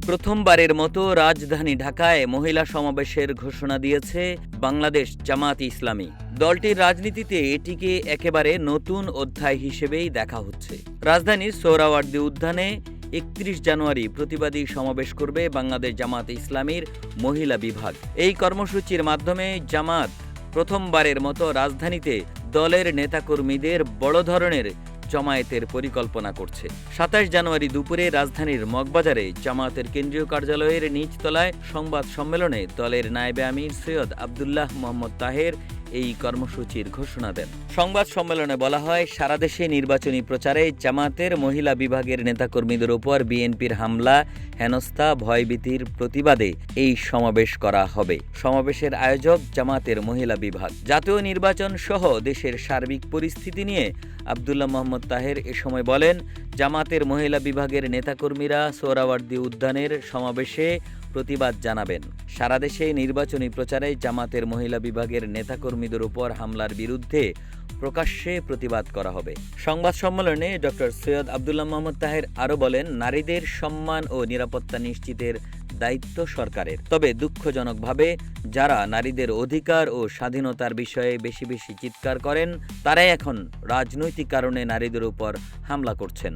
প্রথমবারের মতো রাজধানী ঢাকায় মহিলা সমাবেশের ঘোষণা দিয়েছে বাংলাদেশ জামায়াতে ইসলামী। দলটির রাজনীতিতে এটিকে একেবারে নতুন অধ্যায় হিসেবেই দেখা হচ্ছে। রাজধানীর সোহরাওয়ার্দী উদ্যানে ৩১ জানুয়ারি প্রতিবাদী সমাবেশ করবে বাংলাদেশ জামায়াতে ইসলামীর মহিলা বিভাগ। এই কর্মসূচির মাধ্যমে জামায়াত প্রথমবারের মতো রাজধানীতে দলের নেতাকর্মীদের বড় ধরনের জমায়েতের পরিকল্পনা করছে। ২৭ জানুয়ারি দুপুরে রাজধানীর মগবাজারে জামায়াতের কেন্দ্রীয় কার্যালয়ের নিচতলায় সংবাদ সম্মেলনে দলের নায়েবে আমির সৈয়দ আবদুল্লাহ মোহাম্মদ তাহের এই কর্মসূচির ঘোষণা দেন। সংবাদ সম্মেলনে বলা হয়, সারা দেশে নির্বাচনী প্রচারে জামায়াতের মহিলা বিভাগের নেতাকর্মীদের উপর বিএনপির হামলা, হেনস্থা, ভয়ভীতির প্রতিবাদে এই সমাবেশ করা হবে। সমাবেশের আয়োজক জামায়াতের মহিলা বিভাগ। জাতীয় নির্বাচন সহ দেশের সার্বিক পরিস্থিতি নিয়ে আবদুল্লাহ মোহাম্মদ তাহের এ সময় বলেন, জামায়াতের মহিলা বিভাগের নেতাকর্মীরা সোহরাওয়ার্দী উদ্যানের সমাবেশে প্রতিবাদ জানাবেন। সারা দেশে নির্বাচনী প্রচারে জামায়াতের মহিলা বিভাগের নেতাকর্মীদের উপর হামলার বিরুদ্ধে প্রকাশ্যে প্রতিবাদ করা হবে। সংবাদ সম্মেলনে ডক্টর সৈয়দ আবদুল্লাহ মোহাম্মদ তাহের আরও বলেন, নারীদের সম্মান ও নিরাপত্তা নিশ্চিতের দায়িত্ব সরকারের। তবে দুঃখজনকভাবে যারা নারীদের অধিকার ও স্বাধীনতার বিষয়ে বেশি বেশি চিৎকার করেন, তারাই এখন রাজনৈতিক কারণে নারীদের উপর হামলা করছেন।